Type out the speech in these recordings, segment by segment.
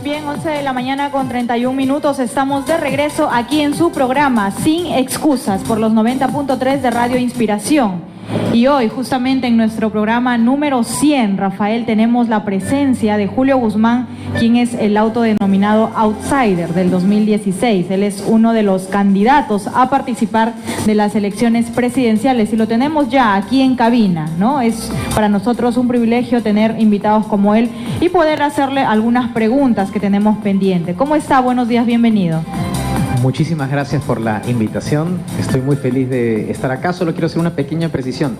Bien, 11 de la mañana con 31 minutos. Estamos de regreso aquí en su programa Sin Excusas por los 90.3 de Radio Inspiración. Y hoy, justamente en nuestro programa número 100, Rafael, tenemos la presencia de Julio Guzmán, quien es el autodenominado Outsider del 2016. Él es uno de los candidatos a participar de las elecciones presidenciales y lo tenemos ya aquí en cabina, ¿no? Es para nosotros un privilegio tener invitados como él y poder hacerle algunas preguntas que tenemos pendientes. ¿Cómo está? Buenos días, bienvenido. Muchísimas gracias por la invitación. Estoy muy feliz de estar acá. Solo quiero hacer una pequeña precisión.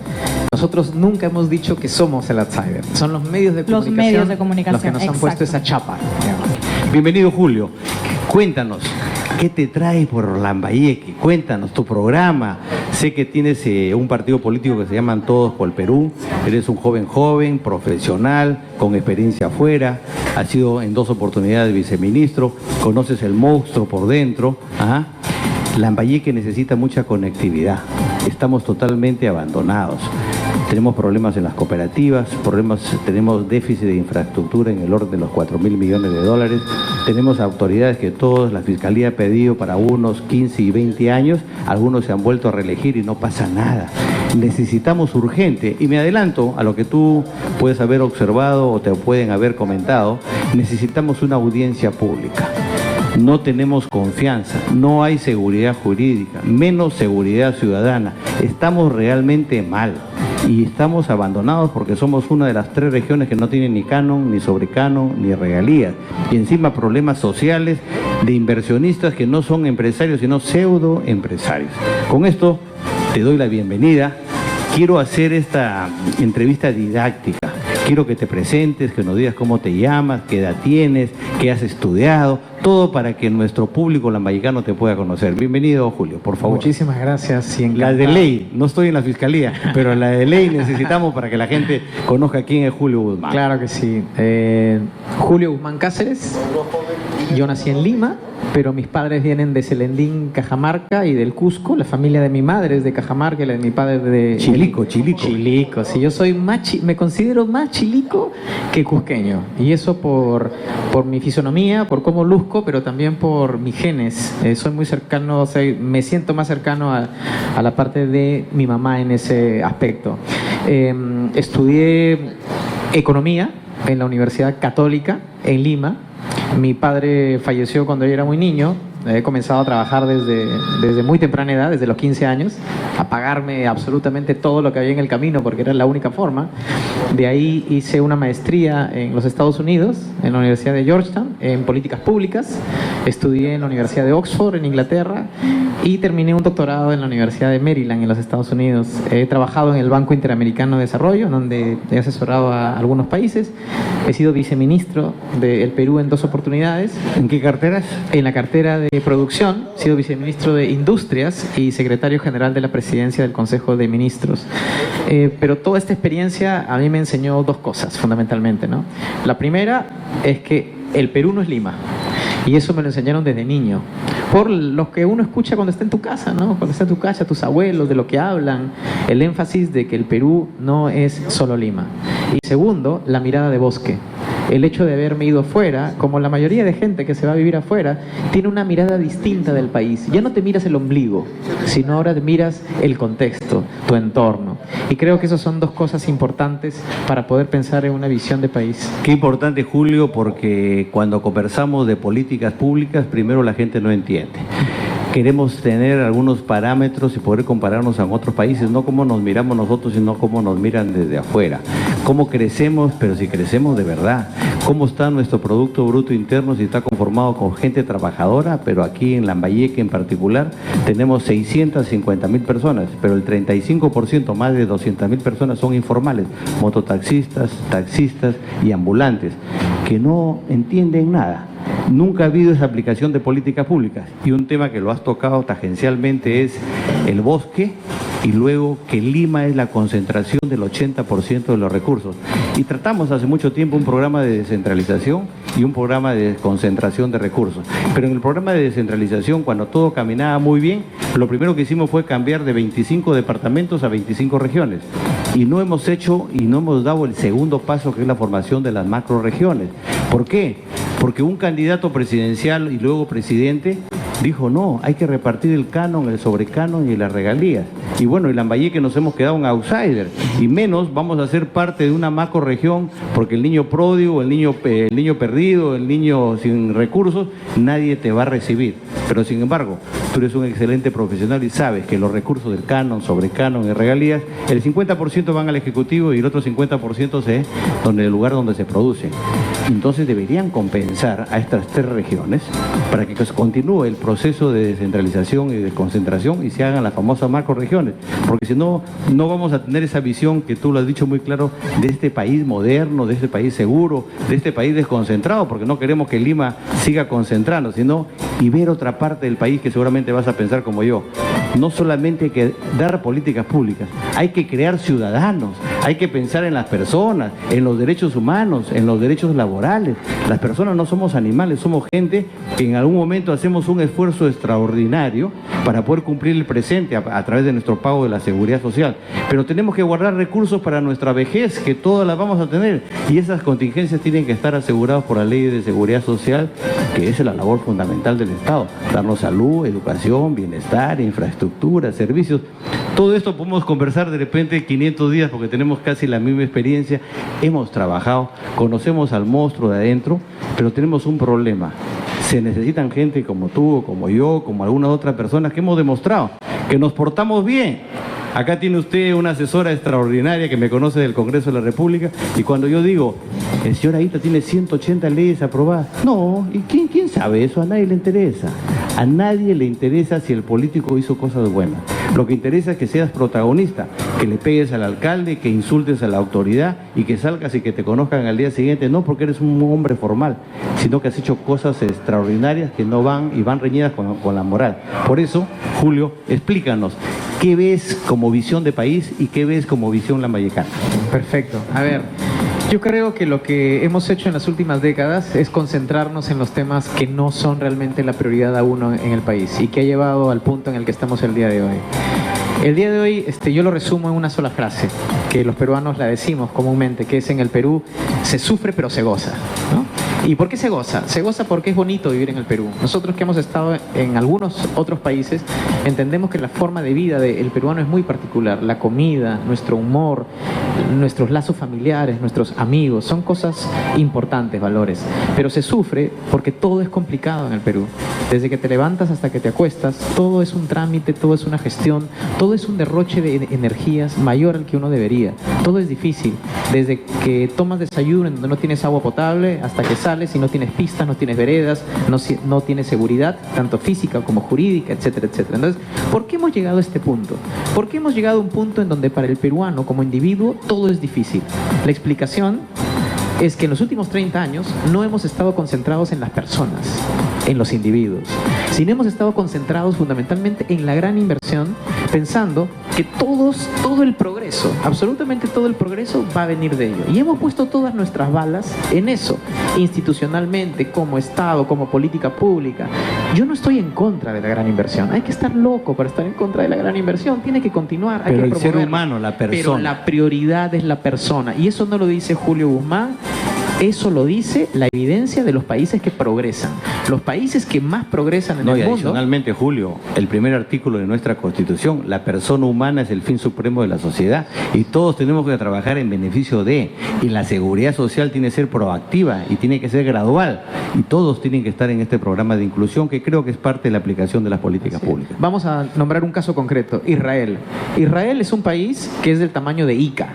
Nosotros nunca hemos dicho que somos el outsider. Son los medios de comunicación los que nos han puesto esa chapa. Bienvenido, Julio. Cuéntanos, ¿qué te trae por Lambayeque? Cuéntanos tu programa. Sé que tienes un partido político que se llaman Todos por el Perú. Eres un joven, profesional, con experiencia afuera. Has sido en 2 oportunidades viceministro. Conoces el monstruo por dentro. ¿Ah? Lambayeque necesita mucha conectividad. Estamos totalmente abandonados. Tenemos problemas en las cooperativas, tenemos déficit de infraestructura en el orden de los 4.000 millones de dólares. Tenemos autoridades que la Fiscalía ha pedido para unos 15 y 20 años, algunos se han vuelto a reelegir y no pasa nada. Necesitamos urgente, y me adelanto a lo que tú puedes haber observado o te pueden haber comentado, necesitamos una audiencia pública. No tenemos confianza, no hay seguridad jurídica, menos seguridad ciudadana. Estamos realmente mal y estamos abandonados porque somos una de las 3 regiones que no tienen ni canon, ni sobrecanon, ni regalías. Y encima problemas sociales de inversionistas que no son empresarios, sino pseudoempresarios. Con esto te doy la bienvenida. Quiero hacer esta entrevista didáctica. Quiero que te presentes, que nos digas cómo te llamas, qué edad tienes, qué has estudiado, todo para que nuestro público lambayecano te pueda conocer. Bienvenido, Julio, por favor. Muchísimas gracias. La de ley, no estoy en la Fiscalía, pero la de ley necesitamos para que la gente conozca quién es Julio Guzmán. Claro que sí. Julio Guzmán Cáceres. Yo nací en Lima, pero mis padres vienen de Celendín, Cajamarca, y del Cusco. La familia de mi madre es de Cajamarca y la de mi padre es de... Chilico. Chilico, sí. Yo soy me considero más chilico que cusqueño. Y eso por mi fisonomía, por cómo luzco, pero también por mis genes. Soy muy cercano, me siento más cercano a la parte de mi mamá en ese aspecto. Estudié economía en la Universidad Católica en Lima. Mi padre falleció cuando yo era muy niño. He comenzado a trabajar desde muy temprana edad, desde los 15 años, a pagarme absolutamente todo lo que había en el camino, porque era la única forma. De ahí hice una maestría en los Estados Unidos, en la Universidad de Georgetown, en políticas públicas. Estudié en la Universidad de Oxford, en Inglaterra, y terminé un doctorado en la Universidad de Maryland, en los Estados Unidos. He trabajado en el Banco Interamericano de Desarrollo, donde he asesorado a algunos países. He sido viceministro del Perú en 2 oportunidades. ¿En qué carteras? En la cartera de producción, he sido viceministro de Industrias y secretario general de la presidencia del Consejo de Ministros. Pero toda esta experiencia a mí me enseñó 2 cosas, fundamentalmente, ¿no? La primera es que el Perú no es Lima. Y eso me lo enseñaron desde niño. Por lo que uno escucha cuando está en tu casa, ¿no? Cuando está en tu casa, tus abuelos, de lo que hablan, el énfasis de que el Perú no es solo Lima. Y segundo, la mirada de bosque. El hecho de haberme ido afuera, como la mayoría de gente que se va a vivir afuera, tiene una mirada distinta del país. Ya no te miras el ombligo, sino ahora te miras el contexto, tu entorno. Y creo que esas son 2 cosas importantes para poder pensar en una visión de país. Qué importante, Julio, porque cuando conversamos de políticas públicas, primero la gente no entiende. Queremos tener algunos parámetros y poder compararnos a otros países, no cómo nos miramos nosotros, sino cómo nos miran desde afuera. Cómo crecemos, pero si crecemos de verdad. Cómo está nuestro Producto Bruto Interno, si está conformado con gente trabajadora, pero aquí en Lambayeque en particular tenemos 650.000 personas, pero el 35%, más de 200.000 personas son informales, mototaxistas, taxistas y ambulantes, que no entienden nada. Nunca ha habido esa aplicación de políticas públicas. Y un tema que lo has tocado tangencialmente es el bosque, y luego que Lima es la concentración del 80% de los recursos. Y tratamos hace mucho tiempo un programa de descentralización y un programa de concentración de recursos. Pero en el programa de descentralización, cuando todo caminaba muy bien, lo primero que hicimos fue cambiar de 25 departamentos a 25 regiones. Y no hemos hecho y no hemos dado el segundo paso, que es la formación de las macroregiones. ¿Por qué? porque un candidato presidencial y luego presidente dijo no, hay que repartir el canon, el sobrecanon y las regalías. Y bueno, en Lambayeque nos hemos quedado un outsider, y menos vamos a ser parte de una macroregión, porque el niño pródigo, el niño perdido, el niño sin recursos, nadie te va a recibir. Pero sin embargo, tú eres un excelente profesional y sabes que los recursos del canon, sobrecanon y regalías, el 50% van al Ejecutivo y el otro 50% es el lugar donde se produce. Entonces deberían compensar a estas 3 regiones para que continúe el proceso de descentralización y de concentración y se hagan las famosas macroregiones, porque si no, no vamos a tener esa visión que tú lo has dicho muy claro de este país moderno, de este país seguro, de este país desconcentrado, porque no queremos que Lima siga concentrando, sino y ver otra parte del país que seguramente vas a pensar como yo. No solamente hay que dar políticas públicas, hay que crear ciudadanos, hay que pensar en las personas, en los derechos humanos, en los derechos laborales. Las personas no somos animales, somos gente que en algún momento hacemos un esfuerzo extraordinario para poder cumplir el presente a través de nuestro pago de la seguridad social. Pero tenemos que guardar recursos para nuestra vejez, que todas las vamos a tener, y esas contingencias tienen que estar aseguradas por la ley de seguridad social, que es la labor fundamental del Estado, darnos salud, educación, bienestar, infraestructura, servicios. Todo esto podemos conversar de repente 500 días porque tenemos casi la misma experiencia, hemos trabajado, conocemos al monstruo de adentro, pero tenemos un problema. Se necesitan gente como tú, como yo, como algunas otras personas que hemos demostrado que nos portamos bien. Acá tiene usted una asesora extraordinaria que me conoce del Congreso de la República, y cuando yo digo, el señor Aita tiene 180 leyes aprobadas, no, ¿y quién sabe eso? A nadie le interesa. A nadie le interesa si el político hizo cosas buenas. Lo que interesa es que seas protagonista, que le pegues al alcalde, que insultes a la autoridad y que salgas y que te conozcan al día siguiente, no porque eres un hombre formal, sino que has hecho cosas extraordinarias que no van y van reñidas con la moral. Por eso, Julio, explícanos, ¿qué ves como visión de país y qué ves como visión lambayecana? Perfecto. A ver, yo creo que lo que hemos hecho en las últimas décadas es concentrarnos en los temas que no son realmente la prioridad a uno en el país y que ha llevado al punto en el que estamos el día de hoy. El día de hoy yo lo resumo en una sola frase, que los peruanos la decimos comúnmente, que es: en el Perú se sufre pero se goza, ¿no? ¿Y por qué se goza? Se goza porque es bonito vivir en el Perú. Nosotros que hemos estado en algunos otros países entendemos que la forma de vida del peruano es muy particular. La comida, nuestro humor, nuestros lazos familiares, nuestros amigos, son cosas importantes, valores. Pero se sufre porque todo es complicado en el Perú. Desde que te levantas hasta que te acuestas, todo es un trámite, todo es una gestión, todo es un derroche de energías mayor al que uno debería. Todo es difícil. Desde que tomas desayuno en donde no tienes agua potable hasta que sales y no tienes pistas, no tienes veredas, no tienes seguridad, tanto física como jurídica, etcétera, etcétera. Entonces, ¿por qué hemos llegado a este punto? ¿Por qué hemos llegado a un punto en donde para el peruano como individuo todo es difícil? La explicación es que en los últimos 30 años no hemos estado concentrados en las personas, en los individuos, sino hemos estado concentrados fundamentalmente en la gran inversión, pensando que todo el progreso, absolutamente todo el progreso va a venir de ello. Y hemos puesto todas nuestras balas en eso, institucionalmente, como Estado, como política pública. Yo no estoy en contra de la gran inversión. Hay que estar loco para estar en contra de la gran inversión. Tiene que continuar. Hay Pero que el ser humano, la persona. Pero la prioridad es la persona. Y eso no lo dice Julio Guzmán. Eso lo dice la evidencia de los países que progresan. Los países que más progresan en el mundo. Adicionalmente, Julio, el primer artículo de nuestra Constitución, la persona humana es el fin supremo de la sociedad y todos tenemos que trabajar en beneficio de, y la seguridad social tiene que ser proactiva y tiene que ser gradual y todos tienen que estar en este programa de inclusión que creo que es parte de la aplicación de las políticas públicas. Vamos a nombrar un caso concreto, Israel. Israel es un país que es del tamaño de Ica,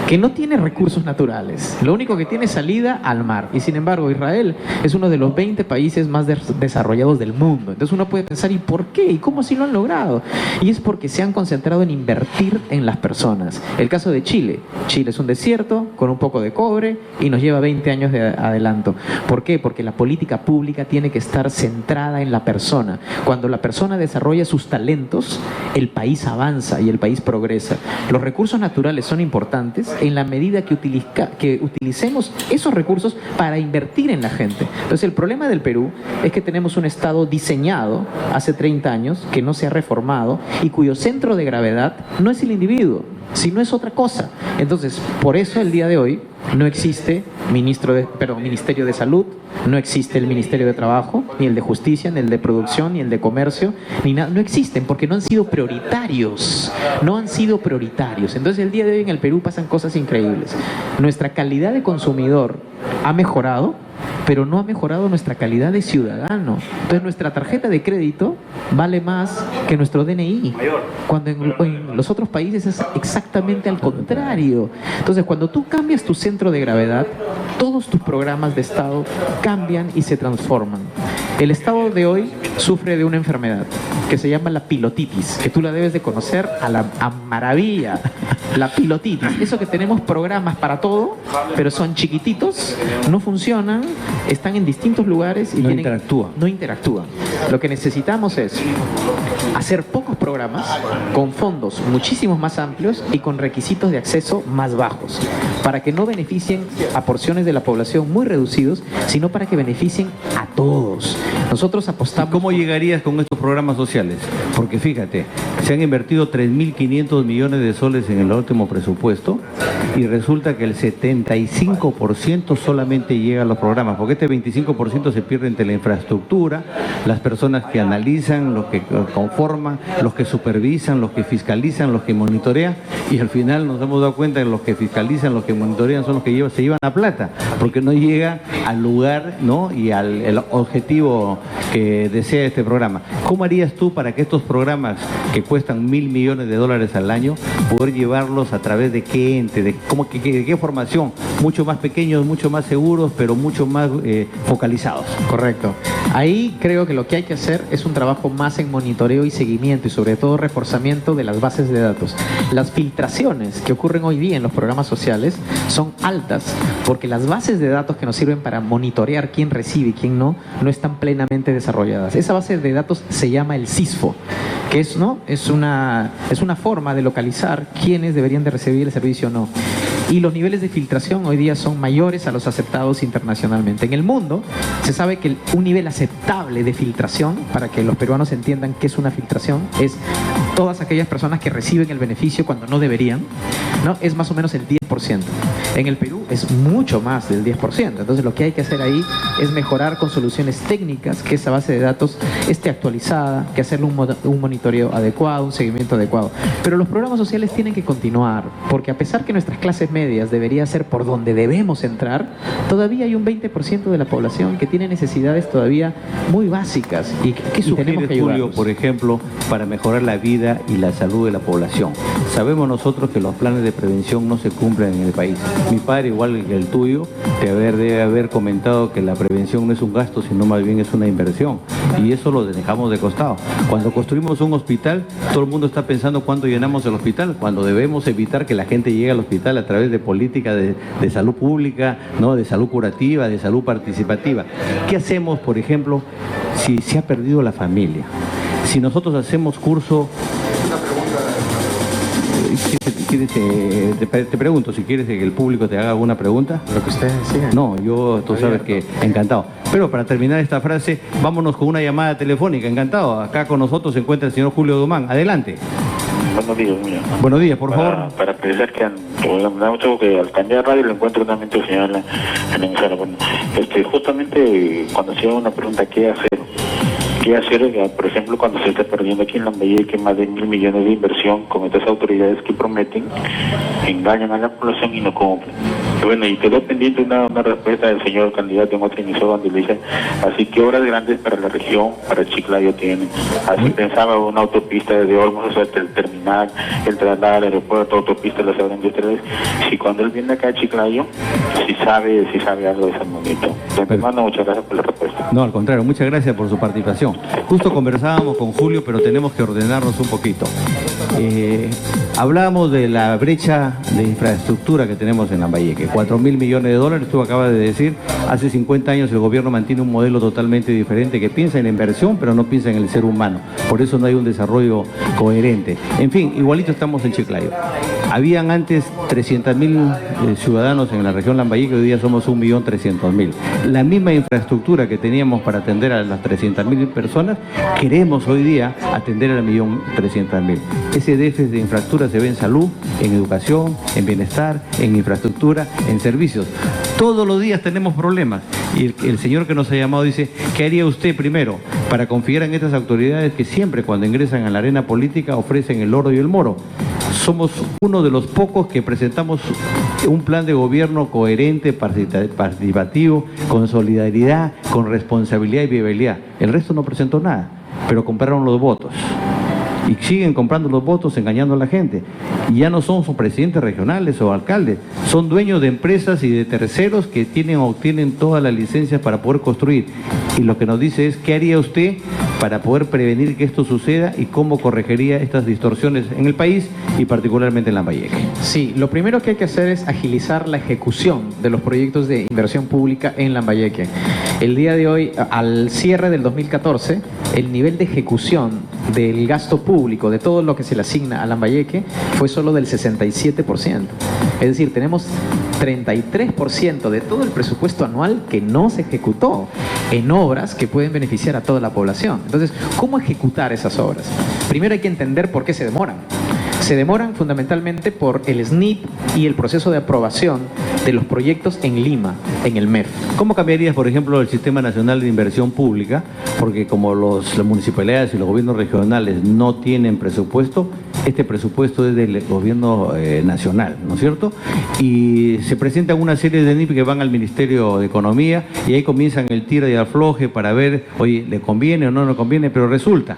que no tiene recursos naturales, lo único que tiene es salida al mar, y sin embargo Israel es uno de los 20 países más desarrollados del mundo. Entonces uno puede pensar, ¿y por qué? ¿Y cómo así lo han logrado? Y es porque se han concentrado en invertir en las personas. El caso de Chile. Chile es un desierto con un poco de cobre y nos lleva 20 años de adelanto. ¿Por qué? Porque la política pública tiene que estar centrada en la persona. Cuando la persona desarrolla sus talentos, el país avanza y el país progresa. Los recursos naturales son importantes en la medida que utilicemos esos recursos para invertir en la gente. Entonces el problema del Perú es que tenemos un Estado diseñado hace 30 años, que no se ha reformado y cuyo centro de gravedad no es el individuo, sino es otra cosa. Entonces, por eso el día de hoy no existe Ministerio de Salud, no existe el Ministerio de Trabajo, ni el de Justicia, ni el de Producción, ni el de Comercio, ni nada, no existen porque no han sido prioritarios, Entonces el día de hoy en el Perú pasan cosas increíbles. Nuestra calidad de consumidor ha mejorado, pero no ha mejorado nuestra calidad de ciudadano. Entonces nuestra tarjeta de crédito vale más que nuestro DNI, cuando en los otros países es exactamente al contrario. Entonces cuando tú cambias tu centro de gravedad, todos tus programas de Estado cambian y se transforman. El Estado de hoy sufre de una enfermedad que se llama la pilotitis, que tú la debes de conocer a maravilla. La pilotitis, eso que tenemos programas para todo, pero son chiquititos, no funcionan, están en distintos lugares y no interactúan. Lo que necesitamos es hacer pocos programas con fondos muchísimos más amplios y con requisitos de acceso más bajos, para que no beneficien a porciones de la población muy reducidos, sino para que beneficien a todos. Nosotros apostamos... ¿Cómo llegarías con estos programas sociales? Porque fíjate, se han invertido 3.500 millones de soles en el último presupuesto y resulta que el 75% solamente llega a los programas, porque este 25% se pierde entre la infraestructura, las personas que analizan, los que conforman, los que supervisan, los que fiscalizan, los que monitorean, y al final nos hemos dado cuenta que los que fiscalizan, los que monitorean son los que se llevan la plata, porque no llega al lugar, ¿no?, y al el objetivo que desea este programa. ¿Cómo harías tú para que estos programas que cuestan $1.000 millones al año, poder llevarlos a través de qué ente, de qué formación? Mucho más pequeños, mucho más seguros, pero mucho más focalizados. Correcto. Ahí creo que lo que hay que hacer es un trabajo más en monitoreo y seguimiento y sobre todo reforzamiento de las bases de datos. Las filtraciones que ocurren hoy día en los programas sociales son altas porque las bases de datos que nos sirven para monitorear quién recibe y quién no están plenamente desarrolladas. Esa base de datos se llama el CISFO, que es una forma de localizar quiénes deberían de recibir el servicio o no. Y los niveles de filtración hoy día son mayores a los aceptados internacionalmente. En el mundo se sabe que un nivel aceptable de filtración, para que los peruanos entiendan qué es una filtración, es todas aquellas personas que reciben el beneficio cuando no deberían, ¿no? Es más o menos el 10%. En el Perú es mucho más del 10%. Entonces lo que hay que hacer ahí es mejorar con soluciones técnicas, que esa base de datos esté actualizada, que hacerle un monitoreo adecuado, un seguimiento adecuado. Pero los programas sociales tienen que continuar, porque a pesar que nuestras clases medias debería ser por donde debemos entrar, todavía hay un 20% de la población que tiene necesidades todavía muy básicas y que tenemos que ayudarlos. Julio, por ejemplo, para mejorar la vida y la salud de la población. Sabemos nosotros que los planes de prevención no se cumplen en el país. Mi padre, igual que el tuyo, debe haber comentado que la prevención no es un gasto, sino más bien es una inversión. Y eso lo dejamos de costado. Cuando construimos un hospital, todo el mundo está pensando cuándo llenamos el hospital, cuando debemos evitar que la gente llegue al hospital a través de política de salud pública, ¿no?, de salud curativa, de salud participativa. ¿Qué hacemos, por ejemplo, si se ha perdido la familia? Si nosotros hacemos curso... Te pregunto, si quieres que el público te haga alguna pregunta. Lo que ustedes decían. No, tú sabes que encantado. Pero para terminar esta frase, vámonos con una llamada telefónica. Encantado. Acá con nosotros se encuentra el señor Julio Dumán. Adelante. Buenos días, mira. Buenos días, por favor. Para precisar que me da mucho que al cambiar radio lo encuentro nuevamente el señor en la emisora. Bueno, justamente cuando se haga una pregunta, ¿qué hacer? ¿Qué hacer, por ejemplo, cuando se está perdiendo aquí en Lambayeque más de 1.000 millones de inversión con estas autoridades que prometen, engañan a la población y no cumplen? Bueno, y quedó pendiente una respuesta del señor candidato en otra emisora donde le dice, así que obras grandes para la región, para Chiclayo tienen. Así pensaba una autopista desde Olmos hasta el terminal, el traslado al aeropuerto, autopista, las obras industriales. Si cuando él viene acá a Chiclayo, si sabe algo de ese momento. De mano, muchas gracias por la respuesta. No, al contrario, muchas gracias por su participación. Justo conversábamos con Julio, pero tenemos que ordenarnos un poquito. Hablábamos de la brecha de infraestructura que tenemos en Lambayeque. 4.000 millones de dólares, tú acabas de decir, hace 50 años el gobierno mantiene un modelo totalmente diferente que piensa en la inversión, pero no piensa en el ser humano. Por eso no hay un desarrollo coherente. En fin, igualito estamos en Chiclayo. Habían antes 300.000 ciudadanos en la región Lambayeque, hoy día somos 1.300.000. La misma infraestructura que teníamos para atender a las 300.000 personas, queremos hoy día atender a 1.300.000. Ese déficit de infraestructura se ve en salud, en educación, en bienestar, en infraestructura, en servicios. Todos los días tenemos problemas y el señor que nos ha llamado dice, ¿qué haría usted primero para confiar en estas autoridades que siempre cuando ingresan a la arena política ofrecen el oro y el moro? Somos uno de los pocos que presentamos un plan de gobierno coherente, participativo, con solidaridad, con responsabilidad y viabilidad. El resto no presentó nada, pero compraron los votos. Y siguen comprando los votos, engañando a la gente. Y ya no son presidentes regionales o alcaldes, son dueños de empresas y de terceros que tienen o obtienen todas las licencias para poder construir. Y lo que nos dice es, ¿qué haría usted para poder prevenir que esto suceda y cómo corregiría estas distorsiones en el país y particularmente en Lambayeque? Sí, lo primero que hay que hacer es agilizar la ejecución de los proyectos de inversión pública en Lambayeque. El día de hoy, al cierre del 2014, el nivel de ejecución del gasto público, de todo lo que se le asigna a Lambayeque, fue solo del 67%. Es decir, tenemos 33% de todo el presupuesto anual que no se ejecutó en obras que pueden beneficiar a toda la población. Entonces, ¿cómo ejecutar esas obras? Primero hay que entender por qué se demoran. Se demoran fundamentalmente por el SNIP y el proceso de aprobación de los proyectos en Lima, en el MEF. ¿Cómo cambiarías, por ejemplo, el Sistema Nacional de Inversión Pública? Porque como las municipalidades y los gobiernos regionales no tienen presupuesto, este presupuesto es del gobierno nacional, ¿no es cierto? Y se presentan una serie de NIP que van al Ministerio de Economía y ahí comienzan el tira y afloje para ver, oye, ¿le conviene o no le conviene? Pero resulta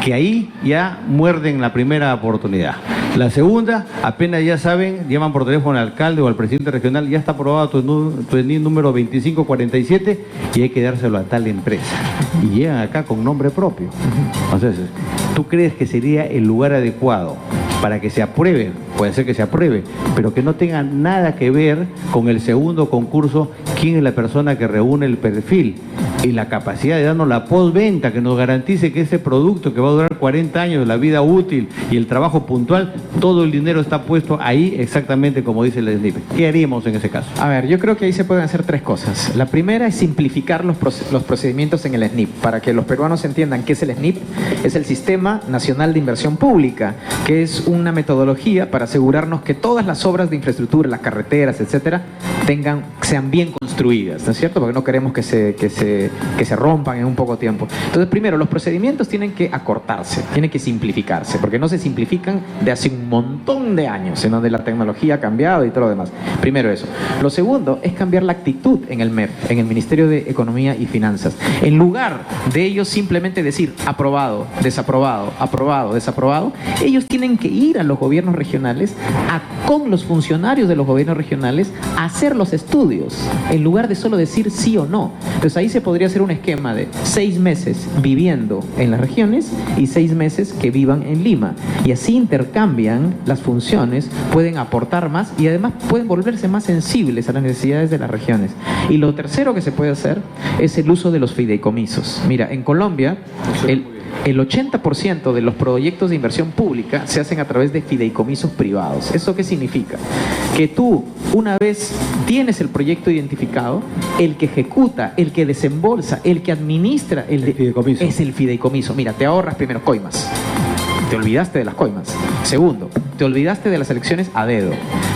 que ahí ya muerden la primera oportunidad. La segunda, apenas ya saben, llaman por teléfono al alcalde o al presidente regional, ya está aprobado tu NIP número 2547 y hay que dárselo a tal empresa. Y llegan acá con nombre propio. Entonces, ¿tú crees que sería el lugar adecuado para que se apruebe? Puede ser que se apruebe, pero que no tenga nada que ver con el segundo concurso, quién es la persona que reúne el perfil y la capacidad de darnos la postventa que nos garantice que ese producto que va a durar 40 años, la vida útil y el trabajo puntual, todo el dinero está puesto ahí exactamente como dice el SNIP. ¿Qué haríamos en ese caso? A ver, yo creo que ahí se pueden hacer tres cosas. La primera es simplificar los procedimientos en el SNIP, para que los peruanos entiendan qué es el SNIP. Es el Sistema Nacional de Inversión Pública, que es una metodología para asegurarnos que todas las obras de infraestructura, las carreteras, etcétera, sean bien construidas, ¿no es cierto? Porque no queremos que se rompan en un poco tiempo. Entonces, primero, los procedimientos tienen que acortarse, tienen que simplificarse, porque no se simplifican de hace un montón de años, en donde la tecnología ha cambiado y todo lo demás. Primero eso. Lo segundo es cambiar la actitud en el MEF, en el Ministerio de Economía y Finanzas. En lugar de ellos simplemente decir aprobado, desaprobado, aprobado, desaprobado, ellos tienen que ir a los gobiernos regionales, con los funcionarios de los gobiernos regionales, a hacer los estudios, en lugar de solo decir sí o no. Entonces ahí se podría hacer un esquema de 6 meses viviendo en las regiones y 6 meses que vivan en Lima. Y así intercambian las funciones, pueden aportar más y además pueden volverse más sensibles a las necesidades de las regiones. Y lo tercero que se puede hacer es el uso de los fideicomisos. Mira, en Colombia, el 80% de los proyectos de inversión pública se hacen a través de fideicomisos privados. ¿Eso qué significa? Que tú, una vez tienes el proyecto identificado, el que ejecuta, el que desembolsa, el que administra el fideicomiso es el fideicomiso. Mira, te ahorras primero coimas. Te olvidaste de las coimas. Segundo, te olvidaste de las elecciones a dedo.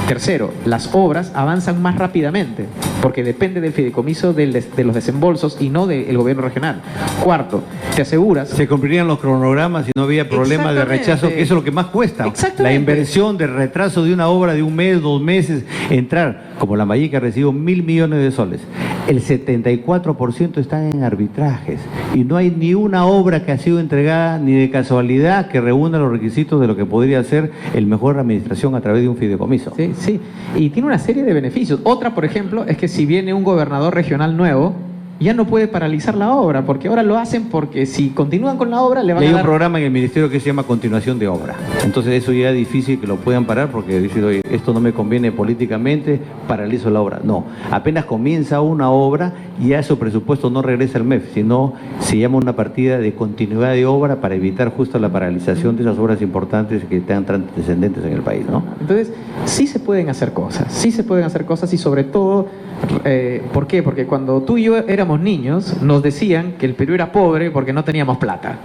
Tercero, las obras avanzan más rápidamente porque depende del fideicomiso de los desembolsos y no del gobierno regional. Cuarto, te aseguras... Se cumplirían los cronogramas y no había problema de rechazo, que eso es lo que más cuesta. La inversión de retraso de una obra de 1 mes, 2 meses, entrar, como Lambayeque recibió 1.000 millones de soles. El 74% están en arbitrajes y no hay ni una obra que ha sido entregada ni de casualidad que reúna los requisitos de lo que podría ser el mejor administración a través de un fideicomiso. Sí, y tiene una serie de beneficios. Otra, por ejemplo, es que si viene un gobernador regional nuevo, ya no puede paralizar la obra, porque ahora lo hacen porque si continúan con la obra le van Y a hay dar... un programa en el ministerio que se llama continuación de obra. Entonces eso ya es difícil que lo puedan parar porque dicen, oye, esto no me conviene políticamente, paralizo la obra. No, apenas comienza una obra y ya su presupuesto no regresa al MEF, sino se llama una partida de continuidad de obra para evitar justo la paralización de esas obras importantes que tengan trascendentes en el país, ¿no? Entonces, sí se pueden hacer cosas y sobre todo, ¿por qué? Porque cuando tú y yo éramos niños, nos decían que el Perú era pobre porque no teníamos plata.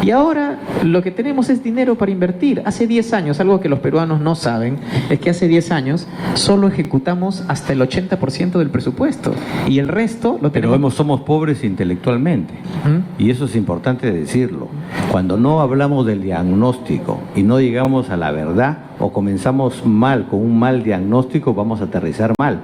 Y ahora lo que tenemos es dinero para invertir. Hace 10 años, algo que los peruanos no saben, es que hace 10 años solo ejecutamos hasta el 80% del presupuesto. Y el resto lo tenemos... Somos pobres intelectualmente. Y eso es importante decirlo. Cuando no hablamos del diagnóstico y no llegamos a la verdad, o comenzamos mal con un mal diagnóstico, vamos a aterrizar mal.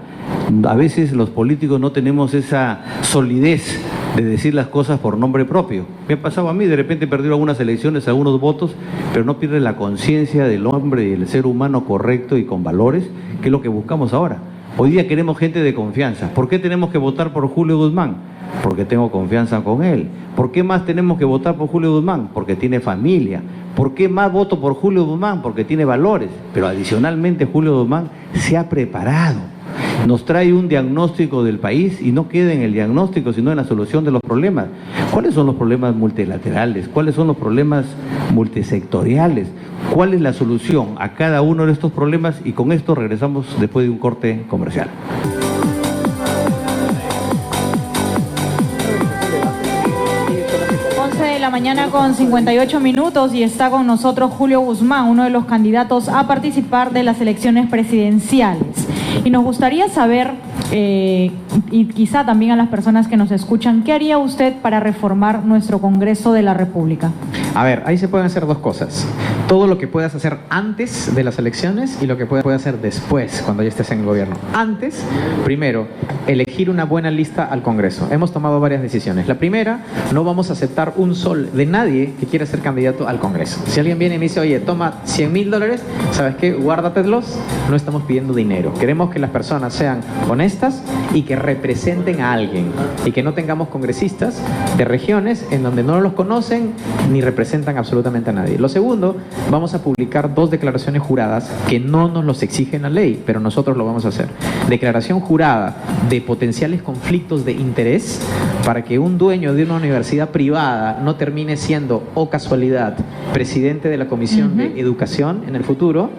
A veces los políticos no tenemos esa solidez de decir las cosas por nombre propio. Me ha pasado a mí, de repente perdí algunas elecciones, algunos votos, pero no pierde la conciencia del hombre y del ser humano correcto y con valores, que es lo que buscamos ahora. Hoy día queremos gente de confianza. ¿Por qué tenemos que votar por Julio Guzmán? Porque tengo confianza con él. ¿Por qué más tenemos que votar por Julio Guzmán? Porque tiene familia. ¿Por qué más voto por Julio Guzmán? Porque tiene valores. Pero adicionalmente Julio Guzmán se ha preparado. Nos trae un diagnóstico del país y no queda en el diagnóstico, sino en la solución de los problemas. ¿Cuáles son los problemas multilaterales? ¿Cuáles son los problemas multisectoriales? ¿Cuál es la solución a cada uno de estos problemas? Y con esto regresamos después de un corte comercial. 11 de la mañana con 58 minutos y está con nosotros Julio Guzmán, uno de los candidatos a participar de las elecciones presidenciales. Y nos gustaría saber, y quizá también a las personas que nos escuchan, ¿qué haría usted para reformar nuestro Congreso de la República? A ver, ahí se pueden hacer dos cosas. Todo lo que puedas hacer antes de las elecciones y lo que puedas hacer después, cuando ya estés en el gobierno. Antes, primero, elegir una buena lista al Congreso. Hemos tomado varias decisiones. La primera, no vamos a aceptar un sol de nadie que quiera ser candidato al Congreso. Si alguien viene y me dice, oye, toma $100,000, ¿sabes qué? Guárdatelos. No estamos pidiendo dinero. Queremos que las personas sean honestas y que representen a alguien. Y que no tengamos congresistas de regiones en donde no los conocen ni representan absolutamente a nadie. Lo segundo, vamos a publicar 2 declaraciones juradas que no nos los exige la ley, pero nosotros lo vamos a hacer. Declaración jurada de potenciales conflictos de interés para que un dueño de una universidad privada no termine siendo, o casualidad, presidente de la Comisión de Educación en el futuro,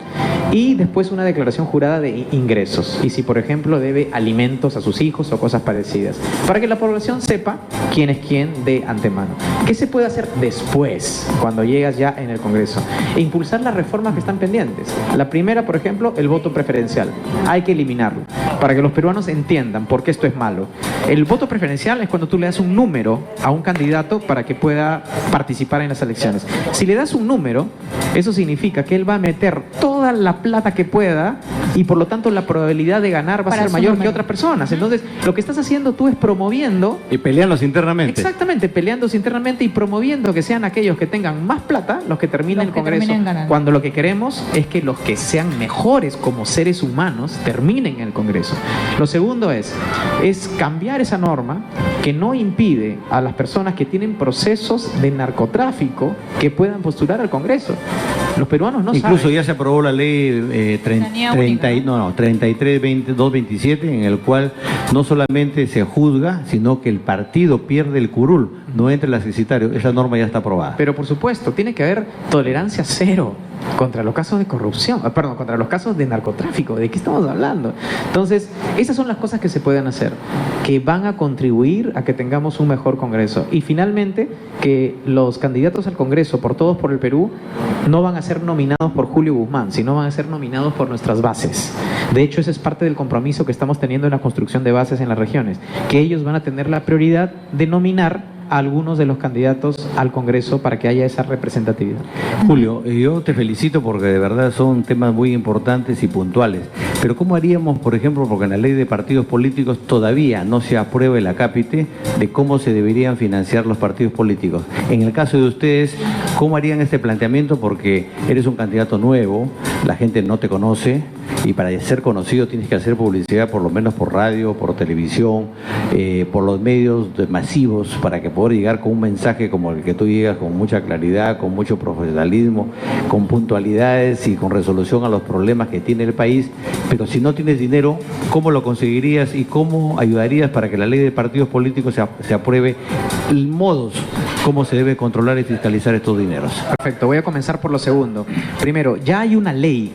y después una declaración jurada de ingresos. Y si, por ejemplo, debe alimentos a sus hijos o cosas parecidas, para que la población sepa quién es quién de antemano. ¿Qué se puede hacer después, cuando llegas ya en el Congreso? E impulsar las reformas que están pendientes. La primera, por ejemplo, el voto preferencial. Hay que eliminarlo, para que los peruanos entiendan por qué esto es malo. El voto preferencial es cuando tú le das un número a un candidato para que pueda participar en las elecciones. Si le das un número, eso significa que él va a meter toda la plata que pueda y por lo tanto la probabilidad de ganar va a ser mayor que otras personas. Entonces, lo que estás haciendo tú es promoviendo... Y peleándose internamente. Exactamente, peleándose internamente y promoviendo que sean aquellos que tengan más plata los que terminen el Congreso. Cuando lo que queremos es que los que sean mejores como seres humanos terminen en el Congreso. Lo segundo es cambiar esa norma que no impide a las personas que tienen procesos de narcotráfico que puedan postular al Congreso. Los peruanos no saben. Incluso ya se aprobó la ley 33-227, en el cual no solamente se juzga, sino que el partido pierde el curul, no entra el asesitario. Esa norma ya está aprobada. Pero por supuesto, tiene que haber tolerancia cero contra los casos de corrupción, contra los casos de narcotráfico. ¿De qué estamos hablando? Entonces, esas son las cosas que se pueden hacer, que van a contribuir a que tengamos un mejor Congreso. Y finalmente, que los candidatos al Congreso, por Todos por el Perú, no van a ser nominados por Julio Guzmán, sino van a ser nominados por nuestras bases. De hecho, ese es parte del compromiso que estamos teniendo en la construcción de bases en las regiones, que ellos van a tener la prioridad de nominar a algunos de los candidatos al Congreso para que haya esa representatividad. Julio, yo te felicito porque de verdad son temas muy importantes y puntuales. Pero ¿cómo haríamos, por ejemplo, porque en la ley de partidos políticos todavía no se aprueba el acápite de cómo se deberían financiar los partidos políticos? En el caso de ustedes, ¿cómo harían este planteamiento? Porque eres un candidato nuevo, la gente no te conoce y para ser conocido tienes que hacer publicidad por lo menos por radio, por televisión, por los medios masivos para que poder llegar con un mensaje como el que tú llegas con mucha claridad, con mucho profesionalismo, con puntualidades y con resolución a los problemas que tiene el país. Pero si no tienes dinero, ¿cómo lo conseguirías y cómo ayudarías para que la ley de partidos políticos se apruebe el modos cómo se debe controlar y fiscalizar estos dineros? Perfecto, voy a comenzar por lo segundo. Primero, ya hay una ley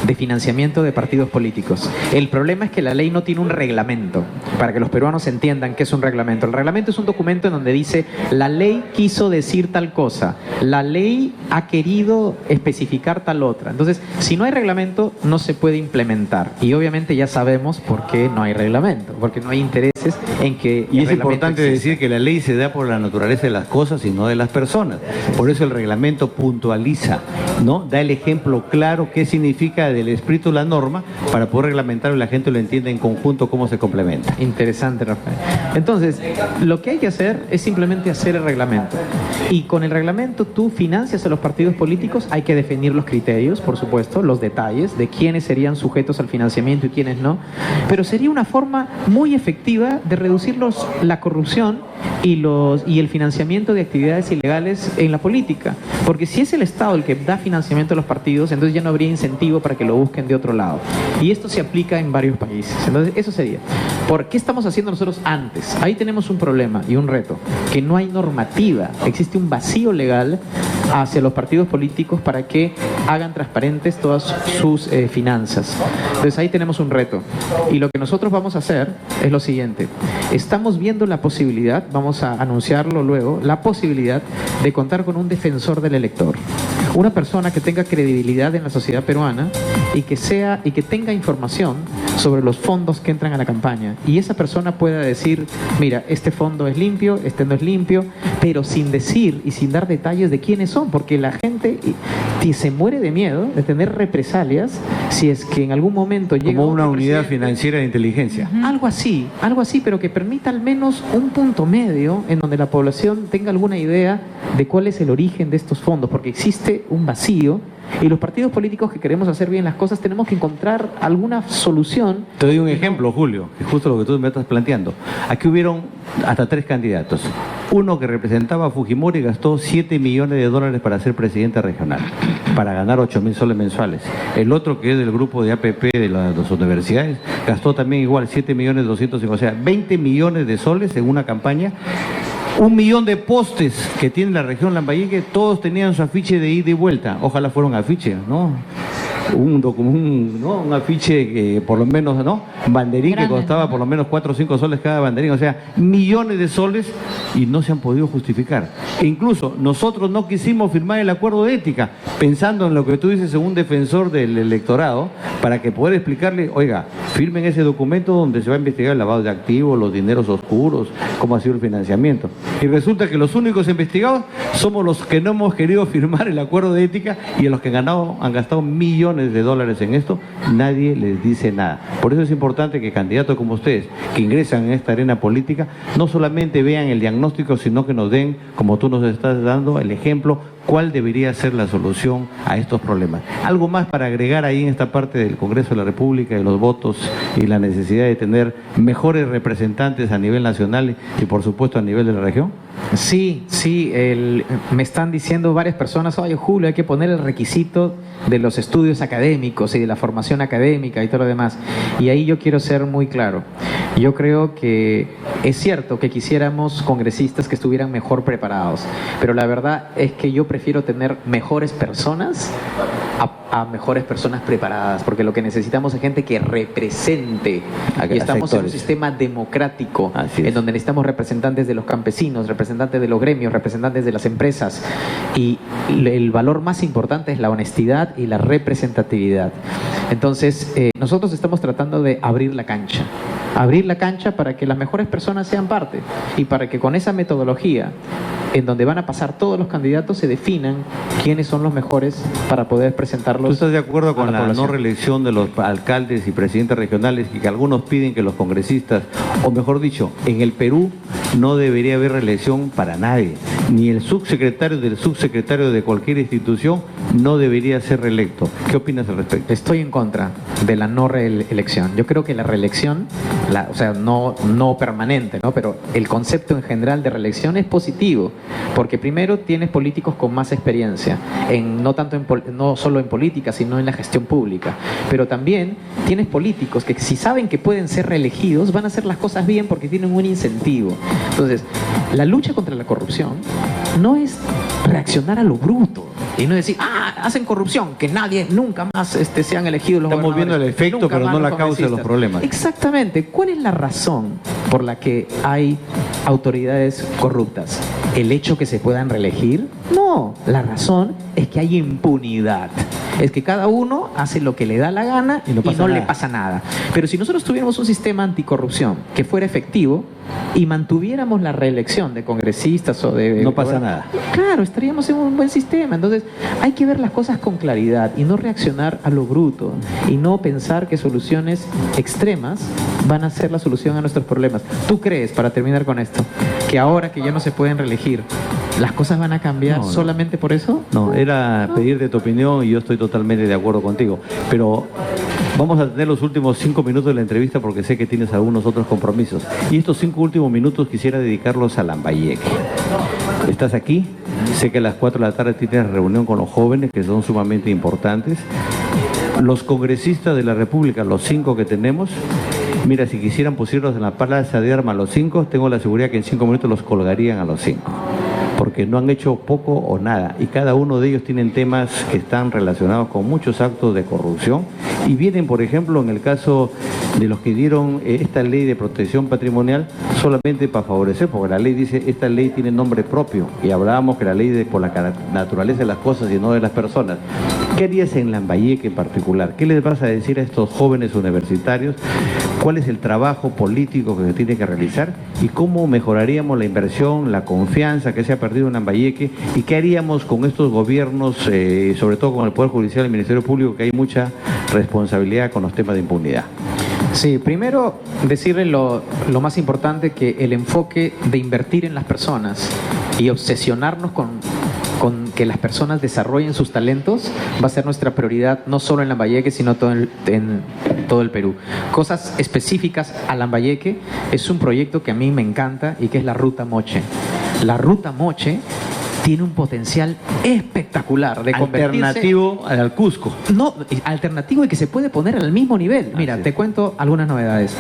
de financiamiento de partidos políticos. El problema es que la ley no tiene un reglamento, para que los peruanos entiendan qué es un reglamento. El reglamento es un documento en donde dice, la ley quiso decir tal cosa, la ley ha querido especificar tal otra. Entonces, si no hay reglamento, no se puede implementar. Y obviamente ya sabemos por qué no hay reglamento, porque no hay intereses en que... Y es importante decir que la ley se da por la naturaleza de las cosas y no de las personas. Por eso el reglamento puntualiza, ¿no? Da el ejemplo claro qué significa del espíritu de la norma para poder reglamentar y la gente lo entienda en conjunto cómo se complementa. Interesante, Rafael. Entonces, lo que hay que hacer es simplemente hacer el reglamento. Y con el reglamento tú financias a los partidos políticos, hay que definir los criterios, por supuesto, los detalles de quiénes serían sujetos al financiamiento y quiénes no. Pero sería una forma muy efectiva de reducir la corrupción y el financiamiento de actividades ilegales en la política. Porque si es el Estado el que da financiamiento a los partidos, entonces ya no habría incentivo para que lo busquen de otro lado. Y esto se aplica en varios países. Entonces, eso sería. ¿Por qué estamos haciendo nosotros antes? Ahí tenemos un problema y un reto, que no hay normativa. Existe un vacío legal hacia los partidos políticos para que hagan transparentes todas sus finanzas. Entonces, ahí tenemos un reto. Y lo que nosotros vamos a hacer es lo siguiente. Estamos viendo la posibilidad, vamos a anunciarlo luego, la posibilidad de contar con un defensor del elector. Una persona que tenga credibilidad en la sociedad peruana y que tenga información sobre los fondos que entran a la campaña. Y esa persona pueda decir, mira, este fondo es limpio, este no es limpio, pero sin decir y sin dar detalles de quiénes son, porque la gente se muere de miedo de tener represalias si es que en algún momento llega como una unidad financiera de inteligencia. Algo así, pero que permita al menos un punto medio en donde la población tenga alguna idea de cuál es el origen de estos fondos, porque existe un vacío y los partidos políticos que queremos hacer bien las cosas tenemos que encontrar alguna solución. Te doy un ejemplo, Julio, que es justo lo que tú me estás planteando. Aquí hubieron hasta 3 candidatos. Uno que representaba a Fujimori gastó $7 millones para ser presidente regional, para ganar 8.000 soles mensuales. El otro, que es del grupo de APP de las universidades, gastó también igual $7.250.000, o sea, 20 millones de soles en una campaña. 1 millón de postes que tiene la región Lambayeque, todos tenían su afiche de ida y vuelta. Ojalá fuera un afiche, ¿no? Un afiche que por lo menos, ¿no? Banderín grande, que costaba por lo menos 4 o 5 soles cada banderín, o sea, millones de soles y no se han podido justificar. E incluso nosotros no quisimos firmar el acuerdo de ética, pensando en lo que tú dices, un defensor del electorado, para que poder explicarle, oiga, firmen ese documento donde se va a investigar el lavado de activos, los dineros oscuros, cómo ha sido el financiamiento. Y resulta que los únicos investigados somos los que no hemos querido firmar el acuerdo de ética y a los que han gastado millones de dólares en esto, nadie les dice nada. Por eso es importante que candidatos como ustedes, que ingresan en esta arena política, no solamente vean el diagnóstico, sino que nos den, como tú nos estás dando, el ejemplo, cuál debería ser la solución a estos problemas. ¿Algo más para agregar ahí en esta parte del Congreso de la República, de los votos y la necesidad de tener mejores representantes a nivel nacional y por supuesto a nivel de la región? Sí, me están diciendo varias personas, oye Julio, hay que poner el requisito de los estudios académicos y de la formación académica y todo lo demás. Y ahí yo quiero ser muy claro. Yo creo que es cierto que quisiéramos congresistas que estuvieran mejor preparados, pero la verdad es que yo prefiero tener mejores personas a mejores personas preparadas, porque lo que necesitamos es gente que represente. Y estamos en un sistema democrático en donde necesitamos representantes de los campesinos, representantes de los gremios, representantes de las empresas, y el valor más importante es la honestidad y la representatividad. Entonces, nosotros estamos tratando de abrir la cancha para que las mejores personas sean parte y para que con esa metodología en donde van a pasar todos los candidatos se definan quiénes son los mejores para poder presentarlos. ¿Tú estás de acuerdo con la no reelección de los alcaldes y presidentes regionales y que algunos piden que los congresistas, o mejor dicho, en el Perú no debería haber reelección para nadie, ni el subsecretario del subsecretario de cualquier institución no debería ser reelecto. ¿Qué opinas al respecto? Estoy en contra de la no reelección. Yo creo que la reelección, o sea, no permanente, ¿no? Pero el concepto en general de reelección es positivo, porque primero tienes políticos con más experiencia, no solo en política, sino en la gestión pública. Pero también tienes políticos que si saben que pueden ser reelegidos, van a hacer las cosas bien porque tienen un incentivo. Entonces, la lucha contra la corrupción no es reaccionar a lo bruto y no decir, hacen corrupción, que nadie, nunca más sean elegidos los Estamos viendo el efecto, pero no la causa de los problemas. Exactamente. ¿Cuál es la razón por la que hay autoridades corruptas? ¿El hecho que se puedan reelegir? No, la razón es que hay impunidad. Es que cada uno hace lo que le da la gana y no le pasa nada. Pero si nosotros tuviéramos un sistema anticorrupción que fuera efectivo y mantuviéramos la reelección de congresistas o de... No pasa nada. Claro, estaríamos en un buen sistema. Entonces hay que ver las cosas con claridad y no reaccionar a lo bruto y no pensar que soluciones extremas van a ser la solución a nuestros problemas. ¿Tú crees, para terminar con esto, que ahora que ya no se pueden reelegir, las cosas van a cambiar solamente por eso? No, era pedirte tu opinión y yo estoy totalmente de acuerdo contigo. Pero vamos a tener los últimos 5 minutos de la entrevista porque sé que tienes algunos otros compromisos. Y estos 5 últimos minutos quisiera dedicarlos a Lambayeque. Estás aquí, sé que a las 4 de la tarde tienes reunión con los jóvenes que son sumamente importantes. Los congresistas de la República, los 5 que tenemos, mira, si quisieran pusirlos en la plaza de armas los 5, tengo la seguridad que en 5 minutos los colgarían a los 5. Porque no han hecho poco o nada y cada uno de ellos tienen temas que están relacionados con muchos actos de corrupción y vienen, por ejemplo, en el caso de los que dieron esta ley de protección patrimonial solamente para favorecer, porque la ley dice, esta ley tiene nombre propio y hablábamos que la ley por la naturaleza de las cosas y no de las personas. ¿Qué harías en Lambayeque en particular? ¿Qué les vas a decir a estos jóvenes universitarios? ¿Cuál es el trabajo político que se tiene que realizar? ¿Y cómo mejoraríamos la inversión, la confianza que se ha perdido en Lambayeque? ¿Y qué haríamos con estos gobiernos, sobre todo con el Poder Judicial y el Ministerio Público, que hay mucha responsabilidad con los temas de impunidad? Sí, primero decirle lo más importante, que el enfoque de invertir en las personas y obsesionarnos con que las personas desarrollen sus talentos va a ser nuestra prioridad, no solo en Lambayeque, sino en todo el Perú. Cosas específicas a Lambayeque, es un proyecto que a mí me encanta y que es la Ruta Moche. La Ruta Moche tiene un potencial espectacular de convertirse... Alternativo al Cusco. No, alternativo y que se puede poner al mismo nivel. Mira, te cuento algunas novedades.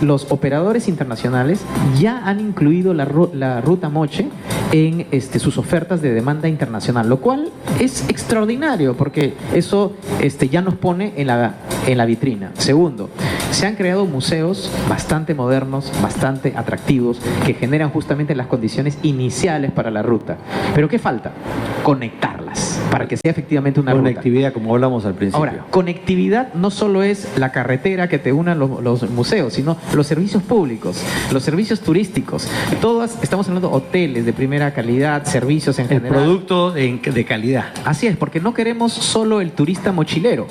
Los operadores internacionales ya han incluido la Ruta Moche en sus ofertas de demanda internacional, lo cual es extraordinario porque eso ya nos pone en la vitrina. Segundo, se han creado museos bastante modernos, bastante atractivos, que generan justamente las condiciones iniciales para la ruta. ¿Pero qué falta? Conectarlas para que sea efectivamente una conectividad, como hablamos al principio. Ahora, conectividad no solo es la carretera que te una los museos, sino los servicios públicos, los servicios turísticos. Todas, estamos hablando de hoteles de primera calidad, servicios en general. El producto de calidad. Así es, porque no queremos solo el turista mochilero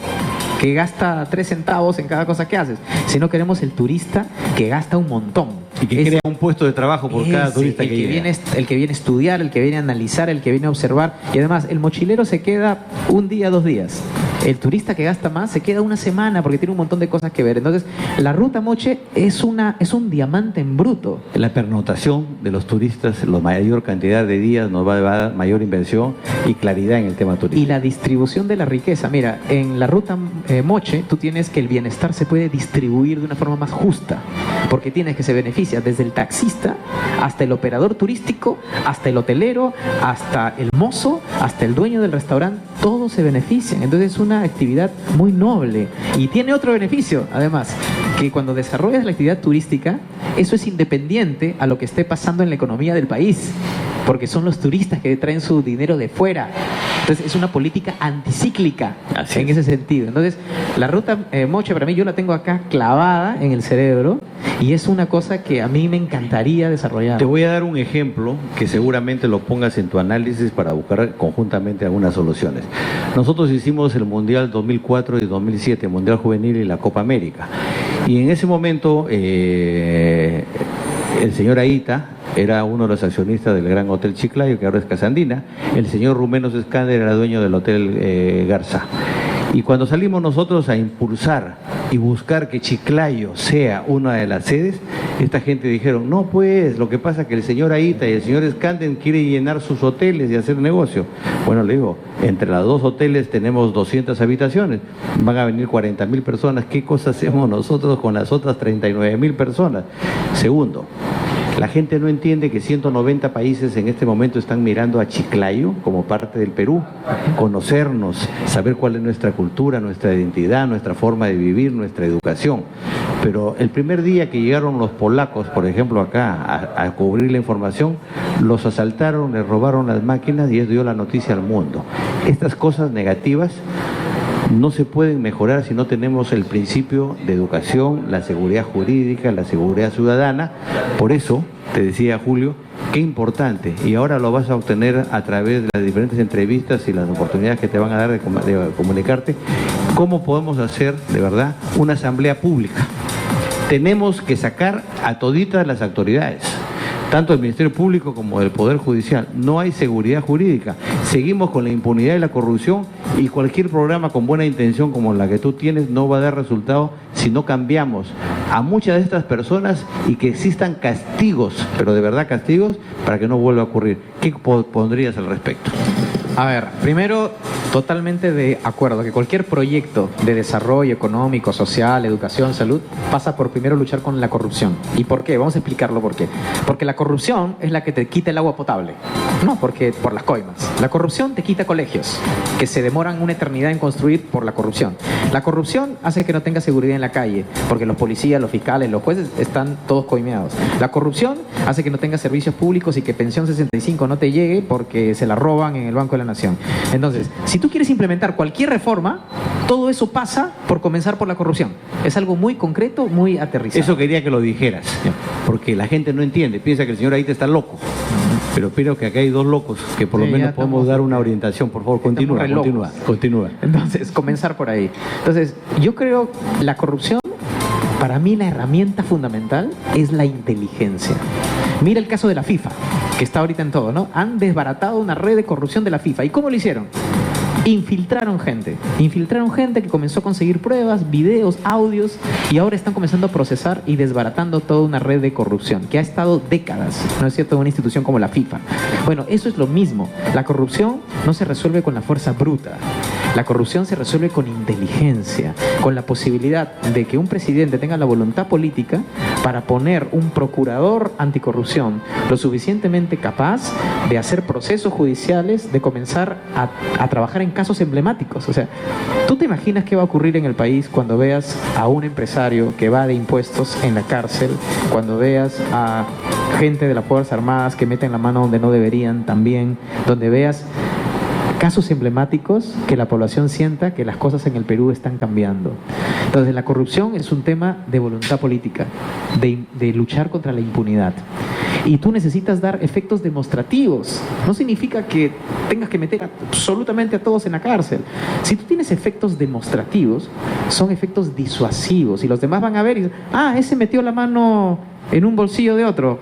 que gasta 3 centavos en cada cosa que haces, sino queremos el turista que gasta un montón. Y que crea un puesto de trabajo por cada turista que llega. El que viene a estudiar, el que viene a analizar, el que viene a observar. Y además, el mochilero se queda 1 día, 2 días. El turista que gasta más se queda 1 semana porque tiene un montón de cosas que ver. Entonces, la Ruta Moche es un diamante en bruto. La pernotación de los turistas, la mayor cantidad de días nos va a dar mayor inversión y claridad en el tema turístico. Y la distribución de la riqueza. Mira, en la Ruta Moche tú tienes que el bienestar se puede distribuir de una forma más justa, porque tienes que se beneficia desde el taxista hasta el operador turístico, hasta el hotelero, hasta el mozo, hasta el dueño del restaurante. Todos se benefician. Entonces es una actividad muy noble y tiene otro beneficio, además, que cuando desarrollas la actividad turística, eso es independiente a lo que esté pasando en la economía del país, porque son los turistas que traen su dinero de fuera. Entonces es una política anticíclica en ese sentido. Entonces la Ruta Moche, para mí, yo la tengo acá clavada en el cerebro y es una cosa que a mí me encantaría desarrollar. Te voy a dar un ejemplo que seguramente lo pongas en tu análisis para buscar conjuntamente algunas soluciones. Nosotros hicimos el Mundial 2004 y 2007, Mundial Juvenil y la Copa América. Y en ese momento el señor Aita era uno de los accionistas del Gran Hotel Chiclayo, que ahora es Casa Andina. El señor Rumenos Escánder era dueño del Hotel Garza. Y cuando salimos nosotros a impulsar y buscar que Chiclayo sea una de las sedes, esta gente dijeron, no pues, lo que pasa es que el señor Aita y el señor Escanden quieren llenar sus hoteles y hacer negocio. Bueno, le digo, entre los dos hoteles tenemos 200 habitaciones, van a venir 40.000 personas, ¿qué cosa hacemos nosotros con las otras 39.000 personas? Segundo, la gente no entiende que 190 países en este momento están mirando a Chiclayo como parte del Perú, conocernos, saber cuál es nuestra cultura, nuestra identidad, nuestra forma de vivir, nuestra educación. Pero el primer día que llegaron los polacos, por ejemplo, acá a cubrir la información, los asaltaron, les robaron las máquinas y eso dio la noticia al mundo. Estas cosas negativas no se pueden mejorar si no tenemos el principio de educación, la seguridad jurídica, la seguridad ciudadana. Por eso, te decía Julio, qué importante, y ahora lo vas a obtener a través de las diferentes entrevistas y las oportunidades que te van a dar de comunicarte, cómo podemos hacer, de verdad, una asamblea pública. Tenemos que sacar a toditas las autoridades, tanto del Ministerio Público como del Poder Judicial. No hay seguridad jurídica. Seguimos con la impunidad y la corrupción, y cualquier programa con buena intención como la que tú tienes no va a dar resultado si no cambiamos a muchas de estas personas y que existan castigos, pero de verdad castigos, para que no vuelva a ocurrir. ¿Qué pondrías al respecto? A ver, primero, totalmente de acuerdo que cualquier proyecto de desarrollo económico, social, educación, salud, pasa por primero luchar con la corrupción. ¿Y por qué? Vamos a explicarlo por qué. Porque la corrupción es la que te quita el agua potable. No, porque por las coimas. La corrupción te quita colegios, que se demoran una eternidad en construir por la corrupción. La corrupción hace que no tengas seguridad en la calle, porque los policías, los fiscales, los jueces están todos coimeados. La corrupción hace que no tengas servicios públicos y que Pensión 65 no te llegue porque se la roban en el Banco de la Nación. Entonces, si tú quieres implementar cualquier reforma, todo eso pasa por comenzar por la corrupción. Es algo muy concreto, muy aterrizado. Eso quería que lo dijeras, porque la gente no entiende, piensa que el señor Aita está loco. Pero creo que acá hay dos locos que por lo menos podemos dar una orientación. Por favor, continúa. Entonces, comenzar por ahí. Entonces, yo creo la corrupción, para mí la herramienta fundamental es la inteligencia. Mira el caso de la FIFA, que está ahorita en todo, ¿no? Han desbaratado una red de corrupción de la FIFA. ¿Y cómo lo hicieron? Infiltraron gente que comenzó a conseguir pruebas, videos, audios, y ahora están comenzando a procesar y desbaratando toda una red de corrupción que ha estado décadas, ¿no es cierto?, en una institución como la FIFA. Bueno, eso es lo mismo. La corrupción no se resuelve con la fuerza bruta. La corrupción se resuelve con inteligencia, con la posibilidad de que un presidente tenga la voluntad política para poner un procurador anticorrupción lo suficientemente capaz de hacer procesos judiciales, de comenzar a trabajar en casos emblemáticos. O sea, ¿tú te imaginas qué va a ocurrir en el país cuando veas a un empresario que va de impuestos en la cárcel, cuando veas a gente de las Fuerzas Armadas que meten la mano donde no deberían también, donde veas casos emblemáticos que la población sienta que las cosas en el Perú están cambiando? Entonces, la corrupción es un tema de voluntad política, de luchar contra la impunidad. Y tú necesitas dar efectos demostrativos. No significa que tengas que meter absolutamente a todos en la cárcel. Si tú tienes efectos demostrativos, son efectos disuasivos. Y los demás van a ver y dicen, ese metió la mano en un bolsillo de otro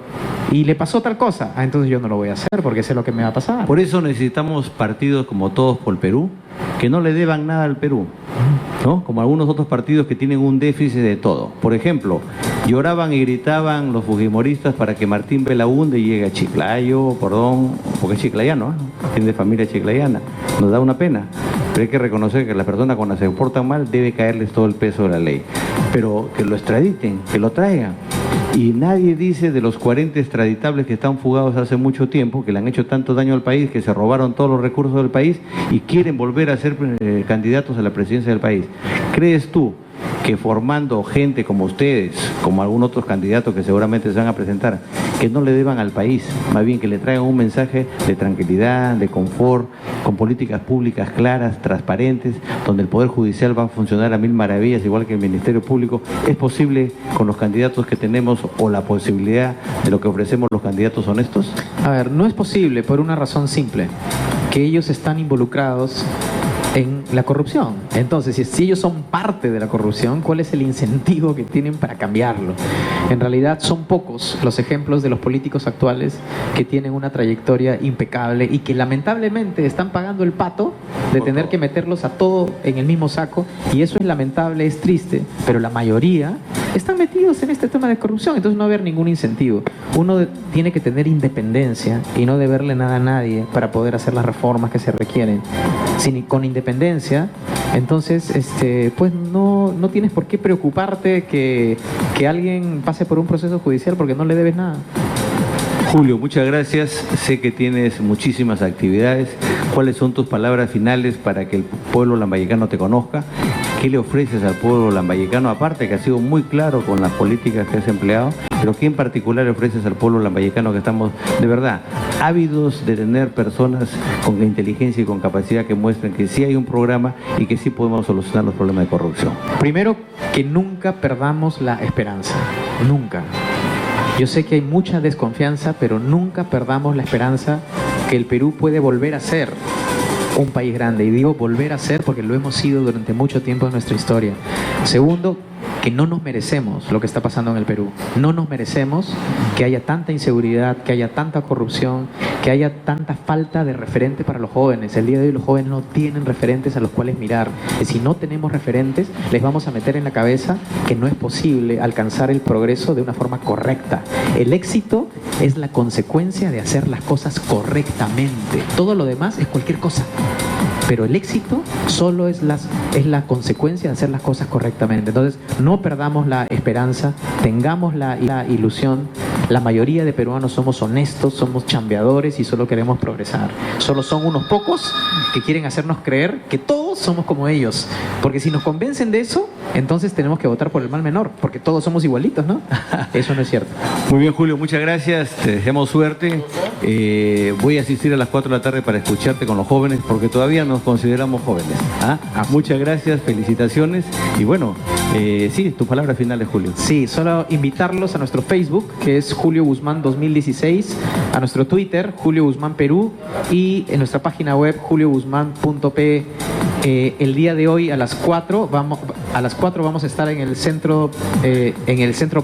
y le pasó tal cosa. Entonces yo no lo voy a hacer porque sé lo que me va a pasar. Por eso necesitamos partidos como Todos por el Perú, que no le deban nada al Perú, ¿no? Como algunos otros partidos que tienen un déficit de todo. Por ejemplo, lloraban y gritaban los fujimoristas para que Martín Belaúnde llegue a Chiclayo, porque es chiclayano, tiene familia chiclayana. Nos da una pena, pero hay que reconocer que la persona cuando se portan mal debe caerles todo el peso de la ley. Pero que lo extraditen, que lo traigan. Y nadie dice de los 40 extraditables que están fugados hace mucho tiempo, que le han hecho tanto daño al país, que se robaron todos los recursos del país y quieren volver a ser candidatos a la presidencia del país. ¿Crees tú que formando gente como ustedes, como algunos otros candidatos que seguramente se van a presentar, que no le deban al país, más bien que le traigan un mensaje de tranquilidad, de confort, con políticas públicas claras, transparentes, donde el Poder Judicial va a funcionar a mil maravillas, igual que el Ministerio Público? ¿Es posible con los candidatos que tenemos o la posibilidad de lo que ofrecemos los candidatos honestos? A ver, no es posible por una razón simple, que ellos están involucrados en la corrupción. Entonces, si ellos son parte de la corrupción, ¿cuál es el incentivo que tienen para cambiarlo? En realidad son pocos los ejemplos de los políticos actuales que tienen una trayectoria impecable y que lamentablemente están pagando el pato de tener que meterlos a todo en el mismo saco, y eso es lamentable, es triste, pero la mayoría están metidos en este tema de corrupción, entonces no va a haber ningún incentivo. Uno tiene que tener independencia y no deberle nada a nadie para poder hacer las reformas que se requieren. Con independencia, entonces pues no tienes por qué preocuparte que alguien pase por un proceso judicial porque no le debes nada. Julio, muchas gracias. Sé que tienes muchísimas actividades. ¿Cuáles son tus palabras finales para que el pueblo lambayecano te conozca? ¿Qué le ofreces al pueblo lambayecano? Aparte que has sido muy claro con las políticas que has empleado, pero ¿qué en particular le ofreces al pueblo lambayecano, que estamos de verdad ávidos de tener personas con inteligencia y con capacidad que muestren que sí hay un programa y que sí podemos solucionar los problemas de corrupción? Primero, que nunca perdamos la esperanza. Nunca. Yo sé que hay mucha desconfianza, pero nunca perdamos la esperanza que el Perú puede volver a ser un país grande. Y digo volver a ser porque lo hemos sido durante mucho tiempo en nuestra historia. Segundo, que no nos merecemos lo que está pasando en el Perú. No nos merecemos que haya tanta inseguridad, que haya tanta corrupción, que haya tanta falta de referente para los jóvenes. El día de hoy los jóvenes no tienen referentes a los cuales mirar. Y si no tenemos referentes, les vamos a meter en la cabeza que no es posible alcanzar el progreso de una forma correcta. El éxito es la consecuencia de hacer las cosas correctamente. Todo lo demás es cualquier cosa. Pero el éxito solo es la consecuencia de hacer las cosas correctamente. Entonces, no perdamos la esperanza, tengamos la ilusión. La mayoría de peruanos somos honestos, somos chambeadores y solo queremos progresar. Solo son unos pocos que quieren hacernos creer que todos somos como ellos. Porque si nos convencen de eso, entonces tenemos que votar por el mal menor, porque todos somos igualitos, ¿no? Eso no es cierto. Muy bien, Julio, muchas gracias. Te deseamos suerte. Voy a asistir a las 4 de la tarde para escucharte con los jóvenes, porque todavía nos consideramos jóvenes. Muchas gracias, felicitaciones. Y bueno, sí, tus palabras finales, Julio. Sí, solo invitarlos a nuestro Facebook, que es Julio Guzmán 2016, a nuestro Twitter, Julio Guzmán Perú, y en nuestra página web, julioguzman.pe. El día de hoy a las 4 vamos a estar en el centro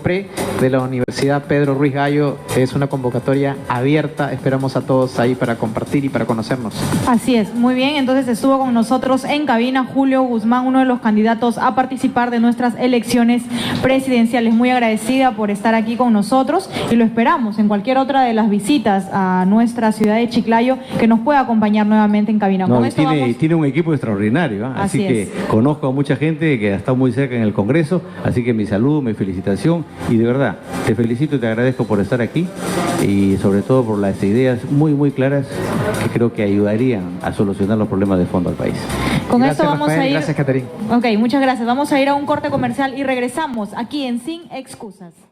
pre de la Universidad Pedro Ruiz Gallo. Es una convocatoria abierta, esperamos a todos ahí para compartir y para conocernos. Así es, muy bien, entonces estuvo con nosotros en cabina Julio Guzmán, uno de los candidatos a participar de nuestras elecciones presidenciales. Muy agradecida por estar aquí con nosotros y lo esperamos en cualquier otra de las visitas a nuestra ciudad de Chiclayo, que nos pueda acompañar nuevamente en cabina. No, tiene un equipo extraordinario. Así que conozco a mucha gente que ha estado muy cerca en el Congreso, así que mi saludo, mi felicitación, y de verdad te felicito y te agradezco por estar aquí y sobre todo por las ideas muy muy claras que creo que ayudarían a solucionar los problemas de fondo al país. Con Gracias, esto vamos Rafael, a ir. Gracias, Caterín. Ok, muchas gracias. Vamos a ir a un corte comercial y regresamos aquí en Sin Excusas.